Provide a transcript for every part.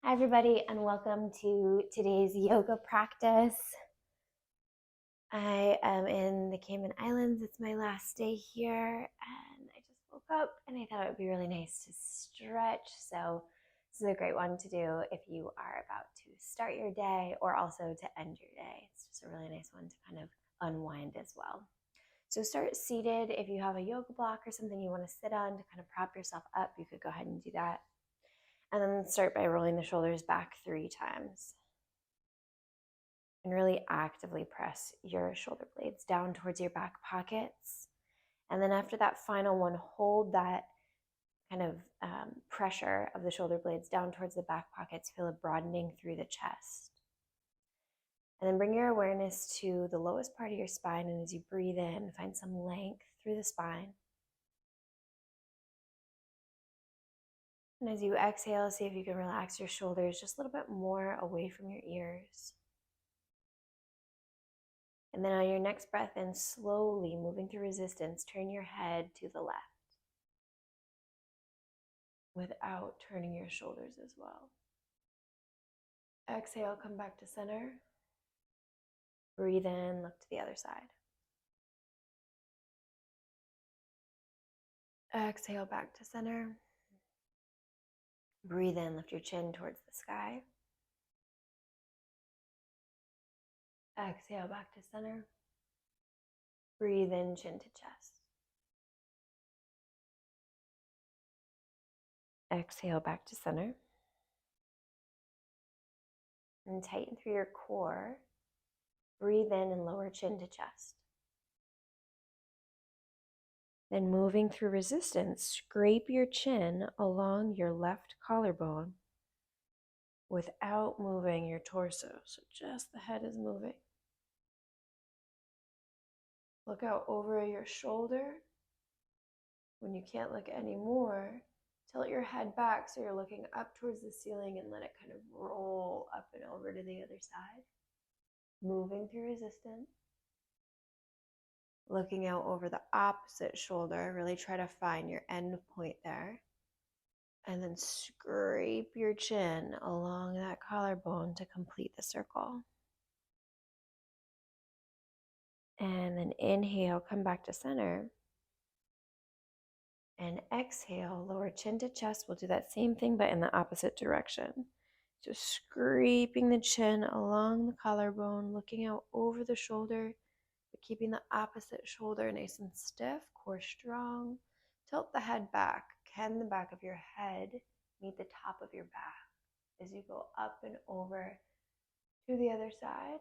Hi, everybody, and welcome to today's yoga practice. I am in the Cayman Islands. It's my last day here, and I just woke up and I thought it would be really nice to stretch. So, this is a great one to do if you are about to start your day or also to end your day. It's just a really nice one to kind of unwind as well. So, start seated. If you have a yoga block or something you want to sit on to kind of prop yourself up, you could go ahead and do that. And then start by rolling the shoulders back 3 times. And really actively press your shoulder blades down towards your back pockets. And then after that final one, hold that kind of pressure of the shoulder blades down towards the back pockets. Feel it broadening through the chest. And then bring your awareness to the lowest part of your spine. And as you breathe in, find some length through the spine. And as you exhale, see if you can relax your shoulders just a little bit more away from your ears. And then on your next breath in, slowly moving through resistance, turn your head to the left without turning your shoulders as well. Exhale, come back to center. Breathe in, look to the other side. Exhale, back to center. Breathe in, lift your chin towards the sky. Exhale, back to center. Breathe in, chin to chest. Exhale, back to center. And tighten through your core. Breathe in and lower chin to chest. Then moving through resistance, scrape your chin along your left collarbone without moving your torso. So just the head is moving. Look out over your shoulder. When you can't look anymore, tilt your head back so you're looking up towards the ceiling and let it kind of roll up and over to the other side. Moving through resistance. Looking out over the opposite shoulder, really try to find your end point there. And then scrape your chin along that collarbone to complete the circle. And then inhale, come back to center. And exhale, lower chin to chest. We'll do that same thing, but in the opposite direction. So scraping the chin along the collarbone, looking out over the shoulder, but keeping the opposite shoulder nice and stiff, core strong. Tilt the head back. Can the back of your head meet the top of your back as you go up and over to the other side?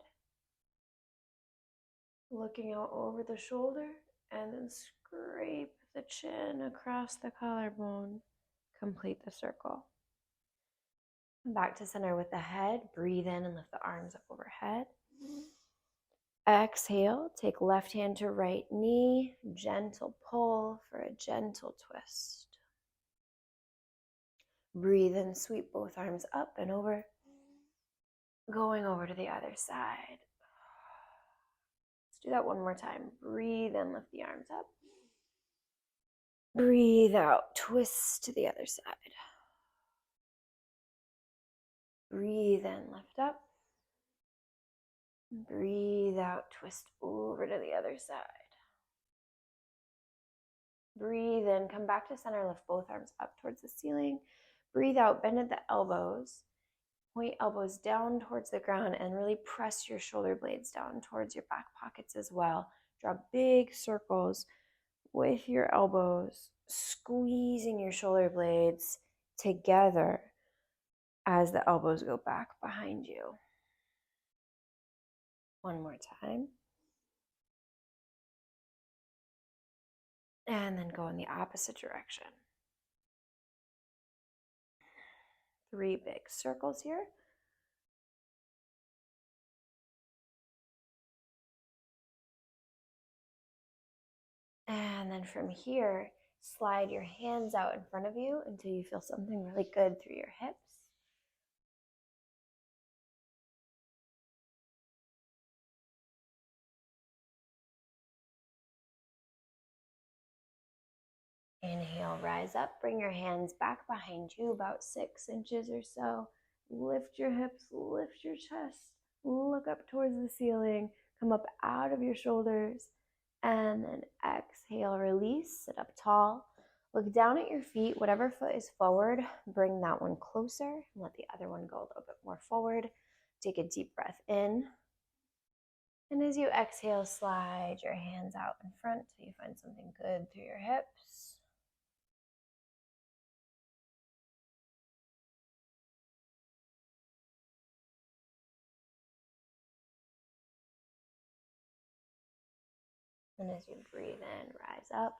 Looking out over the shoulder, and then scrape the chin across the collarbone. Complete the circle. Back to center with the head. Breathe in and lift the arms up overhead. Exhale, take left hand to right knee, gentle pull for a gentle twist. Breathe in, sweep both arms up and over, going over to the other side. Let's do that one more time. Breathe in, lift the arms up. Breathe out, twist to the other side. Breathe in, lift up. Breathe out, twist over to the other side. Breathe in, come back to center, lift both arms up towards the ceiling. Breathe out, bend at the elbows. Point elbows down towards the ground and really press your shoulder blades down towards your back pockets as well. Draw big circles with your elbows, squeezing your shoulder blades together as the elbows go back behind you. One more time. And then go in the opposite direction. 3 big circles here. And then from here, slide your hands out in front of you until you feel something really good through your hips. Inhale, rise up, bring your hands back behind you about 6 inches or so. lift your hips, lift your chest, look up towards the ceiling, come up out of your shoulders, and then exhale, release, sit up tall. Look down at your feet, whatever foot is forward, bring that one closer, and let the other one go a little bit more forward. Take a deep breath in. And as you exhale, slide your hands out in front till you find something good through your hips. And as you breathe in, rise up,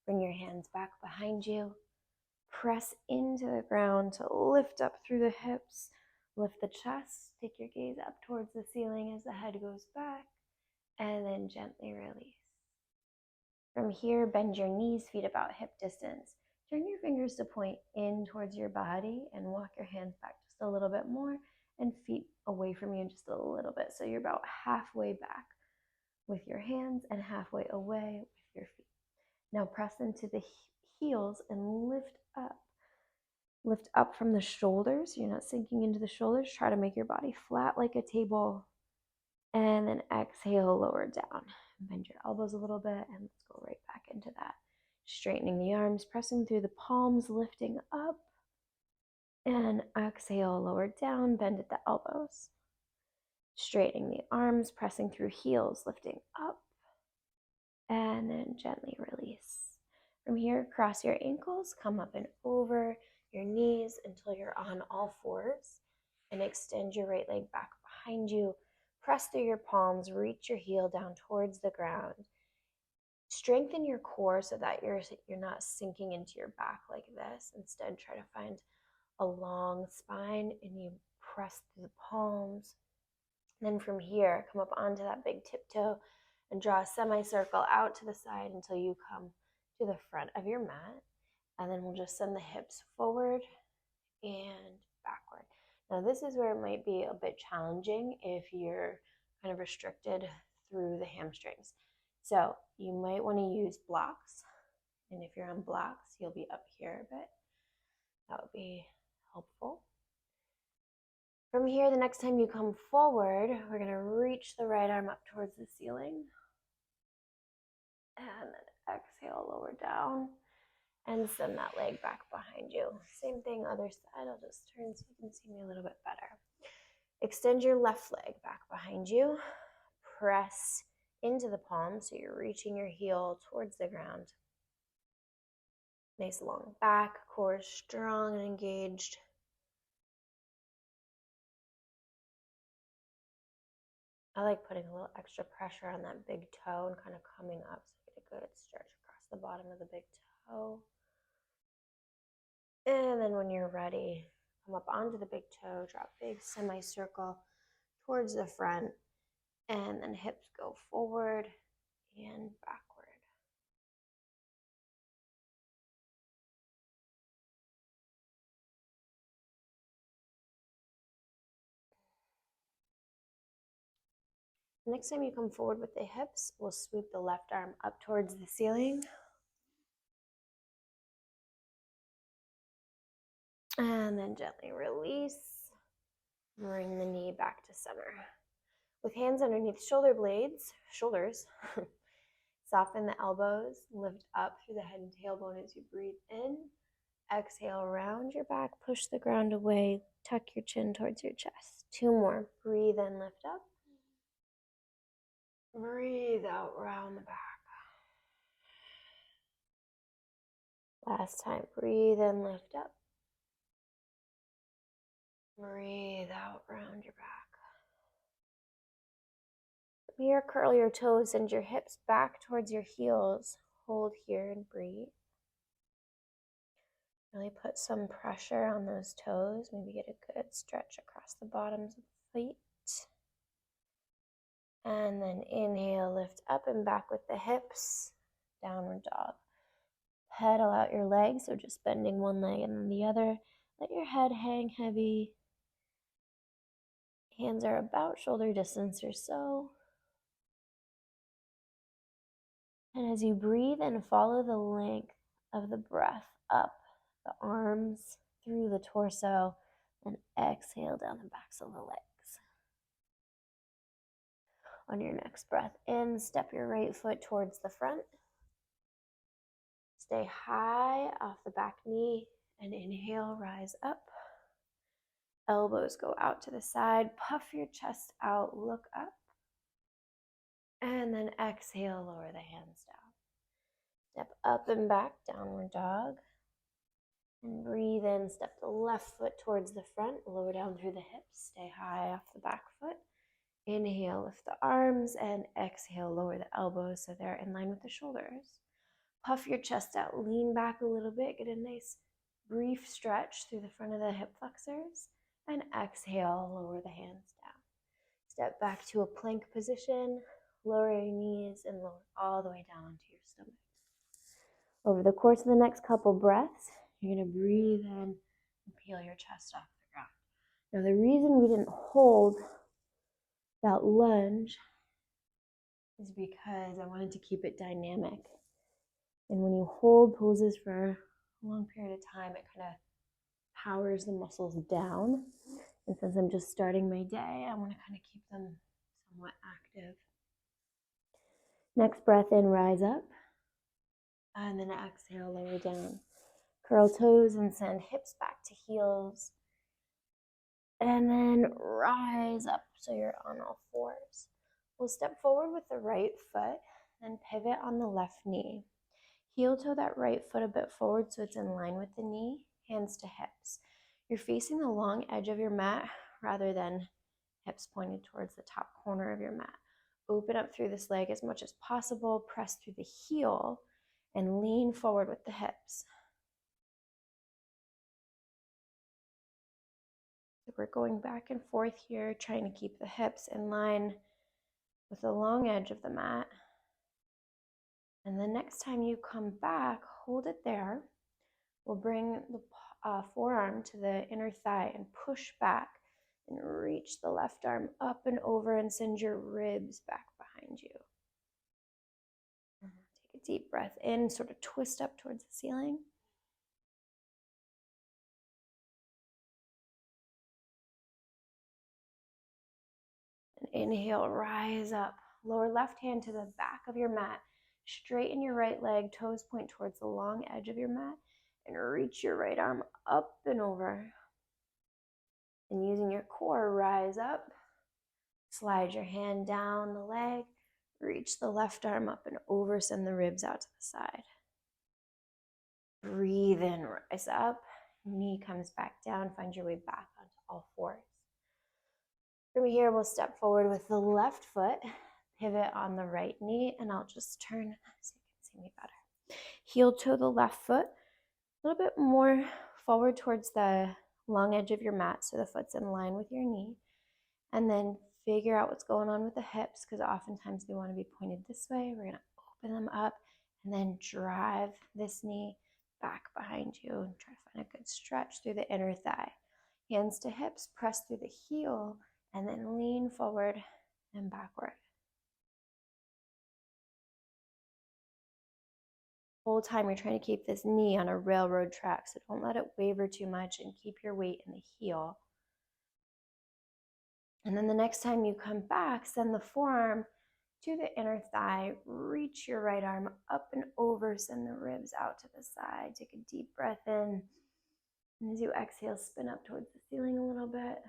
bring your hands back behind you. Press into the ground to lift up through the hips. Lift the chest, take your gaze up towards the ceiling as the head goes back, and then gently release. From here, bend your knees, feet about hip distance. Turn your fingers to point in towards your body and walk your hands back just a little bit more and feet away from you just a little bit. So you're about halfway back with your hands and halfway away with your feet. Now press into the heels and lift up. Lift up from the shoulders. You're not sinking into the shoulders. Try to make your body flat like a table. And then exhale, lower down. Bend your elbows a little bit and let's go right back into that. Straightening the arms, pressing through the palms, lifting up. And exhale, lower down, bend at the elbows. Straightening the arms, pressing through heels, lifting up. And then gently release. From here, cross your ankles, come up and over your knees until you're on all fours. And extend your right leg back behind you. Press through your palms, reach your heel down towards the ground. Strengthen your core so that you're not sinking into your back like this. Instead, try to find a long spine and you press through the palms. Then from here, come up onto that big tiptoe and draw a semicircle out to the side until you come to the front of your mat. And then we'll just send the hips forward and backward. Now this is where it might be a bit challenging if you're kind of restricted through the hamstrings. So you might want to use blocks. And if you're on blocks, you'll be up here a bit. That would be helpful. From here, the next time you come forward, we're going to reach the right arm up towards the ceiling. And then exhale, lower down. And send that leg back behind you. Same thing, other side. I'll just turn so you can see me a little bit better. Extend your left leg back behind you. Press into the palm so you're reaching your heel towards the ground. Nice long back, core strong and engaged. I like putting a little extra pressure on that big toe and kind of coming up so you get a good stretch across the bottom of the big toe. And then when you're ready, come up onto the big toe, drop big semicircle towards the front, and then hips go forward and backward. Next time you come forward with the hips, we'll sweep the left arm up towards the ceiling. And then gently release. Bring the knee back to center. With hands underneath shoulders, soften the elbows, lift up through the head and tailbone as you breathe in. Exhale, round your back, push the ground away, tuck your chin towards your chest. 2 more. Breathe in, lift up. Breathe out, round the back. Last time, breathe in, lift up. Breathe out, round your back. From here, curl your toes, send your hips back towards your heels. Hold here and breathe. Really put some pressure on those toes. Maybe get a good stretch across the bottoms of the feet. And then inhale, lift up and back with the hips. Downward dog. Pedal out your legs, so just bending one leg and then the other. Let your head hang heavy. Hands are about shoulder distance or so. And as you breathe and follow the length of the breath up the arms, through the torso, And exhale down the backs of the legs. On your next breath in, step your right foot towards the front. Stay high off the back knee and inhale, rise up. Elbows go out to the side, puff your chest out, look up. And then exhale, lower the hands down. Step up and back, downward dog. And breathe in, step the left foot towards the front, lower down through the hips, stay high off the back foot. Inhale, lift the arms, and exhale, lower the elbows so they're in line with the shoulders. Puff your chest out, lean back a little bit, get a nice brief stretch through the front of the hip flexors, and exhale, lower the hands down. Step back to a plank position, lower your knees, and lower all the way down onto your stomach. Over the course of the next couple breaths, you're going to breathe in and peel your chest off the ground. Now, the reason we didn't hold that lunge is because I wanted to keep it dynamic. And when you hold poses for a long period of time, it kind of powers the muscles down. And since I'm just starting my day, I want to kind of keep them somewhat active. Next breath in, rise up. And then exhale, lower down. Curl toes and send hips back to heels. And then rise up so you're on all fours. We'll step forward with the right foot and pivot on the left knee. Heel toe that right foot a bit forward so it's in line with the knee, hands to hips. You're facing the long edge of your mat rather than hips pointed towards the top corner of your mat. Open up through this leg as much as possible, press through the heel, and lean forward with the hips. So we're going back and forth here, trying to keep the hips in line with the long edge of the mat. And the next time you come back, hold it there. We'll bring the forearm to the inner thigh and push back and reach the left arm up and over and send your ribs back behind you. Take a deep breath in, sort of twist up towards the ceiling. And inhale, rise up. Lower left hand to the back of your mat. Straighten your right leg, toes point towards the long edge of your mat, and reach your right arm up and over. And using your core, rise up. Slide your hand down the leg. Reach the left arm up and over, send the ribs out to the side. Breathe in, rise up. Knee comes back down, find your way back onto all fours. From here, we'll step forward with the left foot, pivot on the right knee, and I'll just turn so you can see me better. Heel toe the left foot, a little bit more forward towards the long edge of your mat so the foot's in line with your knee. And then figure out what's going on with the hips, because oftentimes they want to be pointed this way. We're going to open them up and then drive this knee back behind you and try to find a good stretch through the inner thigh. Hands to hips, press through the heel, and then lean forward and backward. The whole time you're trying to keep this knee on a railroad track, so don't let it waver too much and keep your weight in the heel. And then the next time you come back, send the forearm to the inner thigh, reach your right arm up and over, send the ribs out to the side. Take a deep breath in. And as you exhale, spin up towards the ceiling a little bit.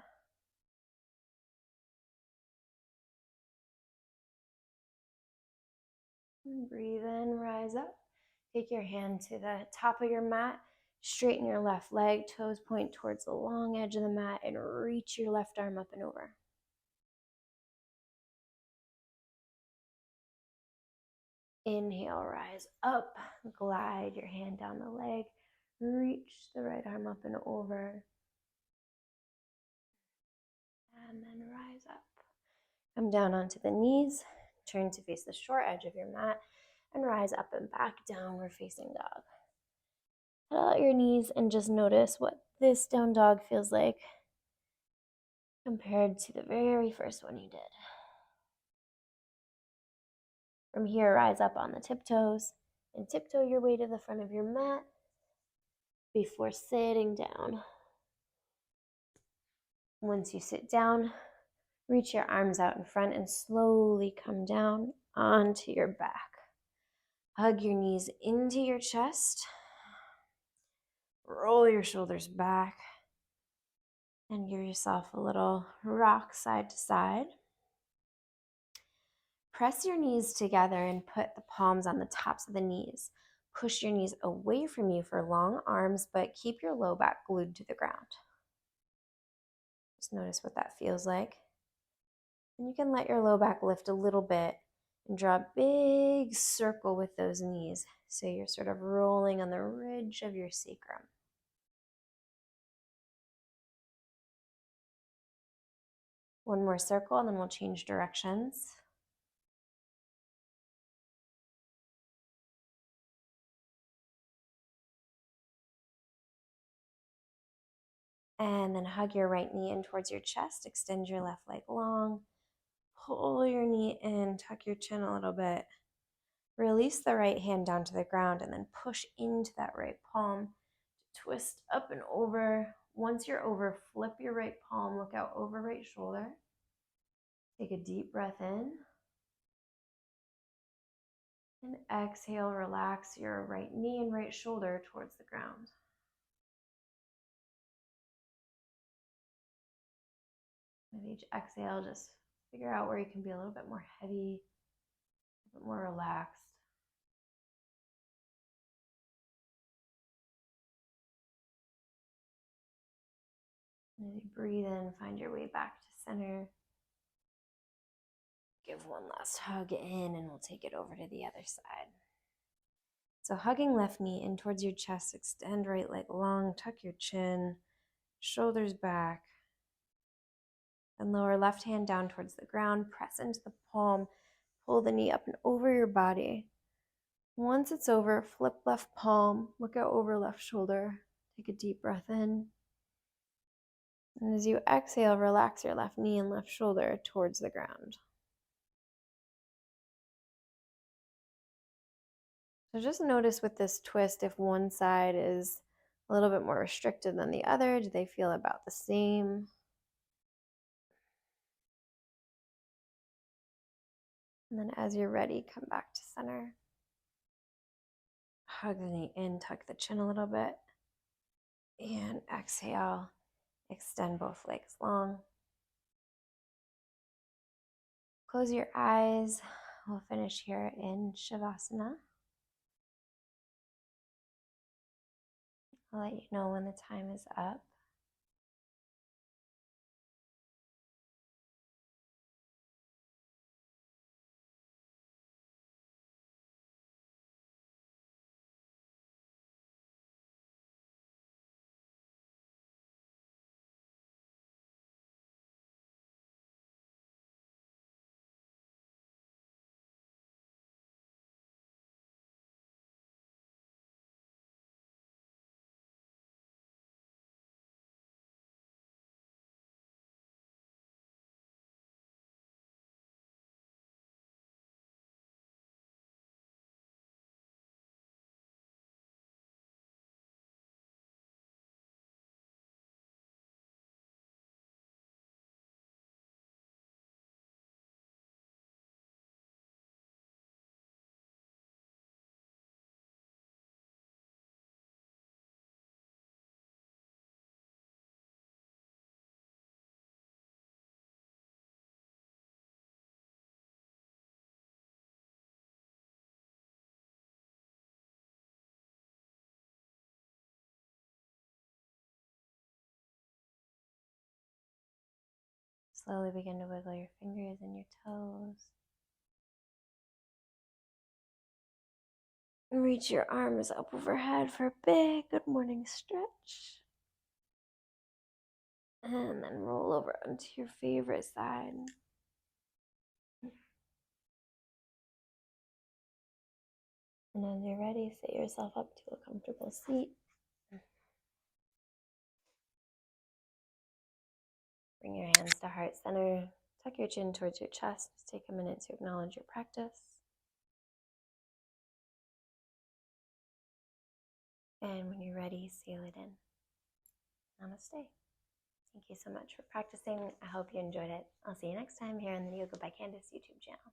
And breathe in, rise up. Take your hand to the top of your mat. Straighten your left leg, toes point towards the long edge of the mat, and reach your left arm up and over. Inhale, rise up, glide your hand down the leg, reach the right arm up and over, and then rise up. Come down onto the knees, turn to face the short edge of your mat, and rise up and back, downward facing dog. Head out your knees and just notice what this down dog feels like compared to the very first one you did. From here, rise up on the tiptoes and tiptoe your way to the front of your mat before sitting down. Once you sit down, reach your arms out in front and slowly come down onto your back. Hug your knees into your chest. Roll your shoulders back and give yourself a little rock side to side. Press your knees together and put the palms on the tops of the knees. Push your knees away from you for long arms, but keep your low back glued to the ground. Just notice what that feels like. And you can let your low back lift a little bit and draw a big circle with those knees. So you're sort of rolling on the ridge of your sacrum. One more circle and then we'll change directions. And then hug your right knee in towards your chest. Extend your left leg long. Pull your knee in, tuck your chin a little bit. Release the right hand down to the ground and then push into that right palm. Twist up and over. Once you're over, flip your right palm, look out over right shoulder. Take a deep breath in. And exhale, relax your right knee and right shoulder towards the ground. With each exhale, just figure out where you can be a little bit more heavy, a bit more relaxed. And as you breathe in, find your way back to center. Give one last hug in and we'll take it over to the other side. So hugging left knee in towards your chest, extend right leg long, tuck your chin, shoulders back, and lower left hand down towards the ground, press into the palm, pull the knee up and over your body. Once it's over, flip left palm, look out over left shoulder, take a deep breath in. And as you exhale, relax your left knee and left shoulder towards the ground. So just notice with this twist if one side is a little bit more restricted than the other. Do they feel about the same? And then as you're ready, come back to center. Hug the knee in, tuck the chin a little bit. And exhale, extend both legs long. Close your eyes. We'll finish here in Shavasana. I'll let you know when the time is up. Slowly begin to wiggle your fingers and your toes. And reach your arms up overhead for a big good morning stretch. And then roll over onto your favorite side. And as you're ready, sit yourself up to a comfortable seat. Bring your hands to heart center. Tuck your chin towards your chest. Just take a minute to acknowledge your practice. And when you're ready, seal it in. Namaste. Thank you so much for practicing. I hope you enjoyed it. I'll see you next time here on the Yoga by Candice YouTube channel.